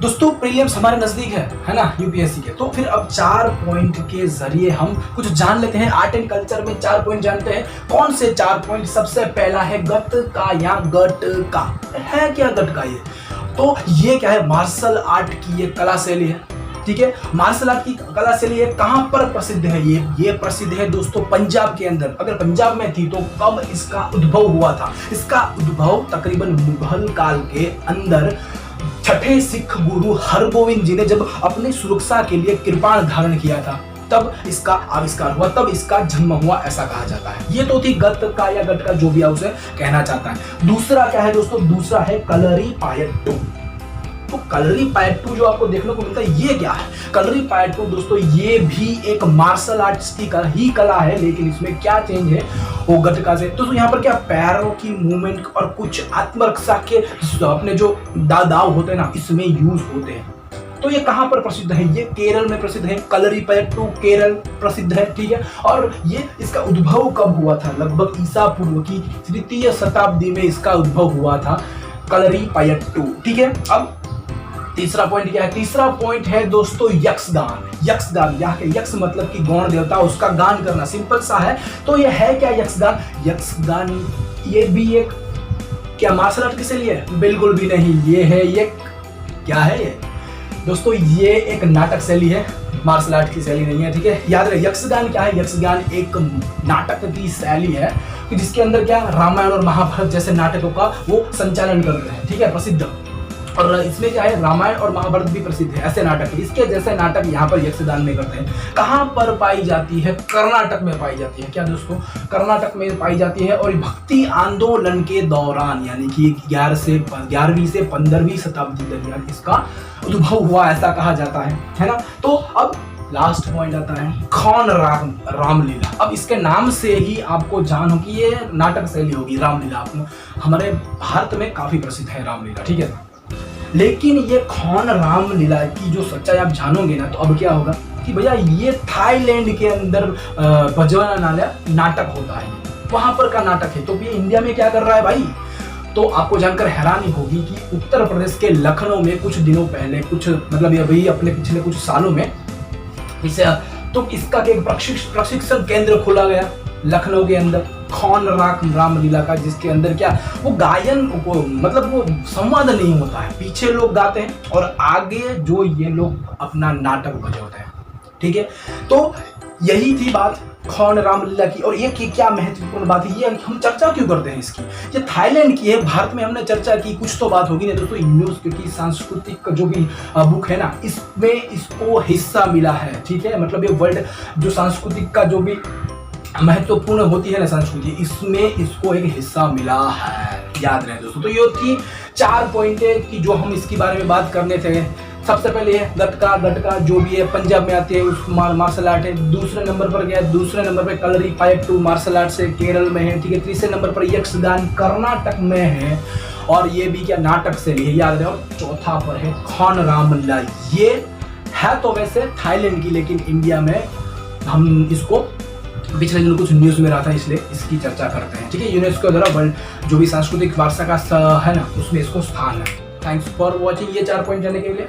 दोस्तों प्रीलिम्स हमारे नजदीक है ना, यूपीएससी के। तो फिर अब 4 पॉइंट के जरिए हम कुछ जान लेते हैं। आर्ट एंड कल्चर में 4 पॉइंट जानते हैं। कौन से 4 पॉइंट? सबसे पहला है गत का या गट का। है क्या गट का? ये तो ये क्या है? मार्शल आर्ट की ये कला शैली है, ठीक है। मार्शल आर्ट की कला शैली है। कहां पर प्रसिद्ध है ये प्रसिद्ध है दोस्तों पंजाब के अंदर। अगर पंजाब में थी तो कब इसका उद्भव हुआ था? इसका उद्भव तकरीबन मुगल काल के अंदर छठे सिख गुरु हरगोविंद जी ने जब अपनी सुरक्षा के लिए कृपाण धारण किया था, तब इसका आविष्कार हुआ, तब इसका जन्म हुआ, ऐसा कहा जाता है। ये तो थी गत का या गट का, जो भी उसे कहना चाहता है। दूसरा क्या है दोस्तों? दूसरा है कलरीपायट्टू। तो कलरीपायट्टू जो आपको देखने को मिलता है, ये क्या है? कलरीपायट्टू दोस्तों ये भी एक मार्शल आर्ट्स की ही कला है, लेकिन इसमें क्या चेंज है वो गटका से। तो यहाँ पर क्या पैरों की मूवमेंट और कुछ आत्मरक्षा के अपने जो दाव होते हैं ना, इसमें यूज होते हैं। तो ये कहां पर प्रसिद्ध है? ये केरल में प्रसिद्ध है। कलरीपायट्टू केरल प्रसिद्ध है, ठीक है। और ये इसका उद्भव कब हुआ था? लगभग ईसा पूर्व की 3वीं शताब्दी में इसका उद्भव हुआ था कलरीपायट्टू, ठीक है। अब तीसरा पॉइंट क्या है? तीसरा पॉइंट है दोस्तों यक्षगान। यक्षगान, यहाँ के यक्ष मतलब कि गौण देवता, उसका गान करना, सिंपल सा है। तो ये है क्या यक्षगान? यक्षगान ये भी एक क्या मार्शल आर्ट की शैली है? बिल्कुल भी नहीं। ये है, ये क्या है? ये दोस्तों ये एक नाटक शैली है, मार्शल आर्ट की शैली नहीं है, ठीक है। याद रहे यक्षगान क्या है? यक्षगान एक नाटक की शैली है कि जिसके अंदर क्या रामायण और महाभारत जैसे नाटकों का वो संचालन करते हैं, ठीक है, प्रसिद्ध। और इसमें क्या है, रामायण और महाभारत भी प्रसिद्ध है, ऐसे नाटक। इसके जैसे नाटक यहाँ पर यक्षगान में करते हैं। कहाँ पर पाई जाती है? कर्नाटक में पाई जाती है। क्या दोस्तों? कर्नाटक में पाई जाती है। और भक्ति आंदोलन के दौरान, यानी कि 11वीं से 15वीं शताब्दी दरमियान इसका उद्भव हुआ, ऐसा कहा जाता है ना। तो अब लास्ट पॉइंट आता है खौन रामलीला। अब इसके नाम से ही आपको जान हो कि ये नाटक शैली होगी रामलीला। हमारे भारत में काफी प्रसिद्ध है रामलीला, ठीक है। लेकिन ये खौन रामलीला की जो सच्चाई आप जानोगे ना, तो अब क्या होगा कि भैया ये थाईलैंड के अंदर बजवाना नाटक होता है, वहां पर का नाटक है। तो ये इंडिया में क्या कर रहा है भाई? तो आपको जानकर हैरानी होगी कि उत्तर प्रदेश के लखनऊ में कुछ दिनों पहले, कुछ मतलब अभी अपने पिछले कुछ सालों में इसे तो इसका एक प्रशिक्षण केंद्र खोला गया लखनऊ के अंदर, खौन रामलीला का, जिसके अंदर क्या वो गायन को मतलब वो संवाद नहीं होता है, पीछे लोग गाते हैं और आगे जो ये लोग अपना नाटक बजाते हैं, ठीक है। तो यही थी बात खौन रामलीला की। और ये क्या महत्वपूर्ण बात है, ये हम चर्चा क्यों करते हैं इसकी? ये थाईलैंड की है, भारत में हमने चर्चा की, कुछ तो बात होगी ना दोस्तों। न्यूज़ क्योंकि सांस्कृतिक जो भी बुक है ना, इसमें इसको हिस्सा मिला है, ठीक है। मतलब ये वर्ल्ड जो सांस्कृतिक का जो भी महत्वपूर्ण होती है ना संस्कृति, इसमें इसको एक हिस्सा मिला है, याद रहे दोस्तों। तो ये थी 4 पॉइंट की जो हम इसके बारे में बात करने थे। सबसे पहले है गटका जो भी है पंजाब में आती है, उस मार्शल आर्ट है। दूसरे नंबर पर गया, दूसरे नंबर पर कलरीपायट्टू मार्शल आर्ट से केरल में है, ठीक है। तीसरे नंबर पर यक्षगान कर्नाटक में है, और ये भी क्या नाटक से है, याद रहे। और चौथा पर है खौन रामलीला। ये है तो वैसे थाईलैंड की, लेकिन इंडिया में हम इसको पिछले दिन कुछ न्यूज़ में रहा था, इसलिए इसकी चर्चा करते हैं, ठीक है। यूनेस्को द्वारा वर्ल्ड जो भी सांस्कृतिक वारसा का है ना, उसमें इसको स्थान है। थैंक्स फॉर वॉचिंग ये 4 पॉइंट जानने के लिए।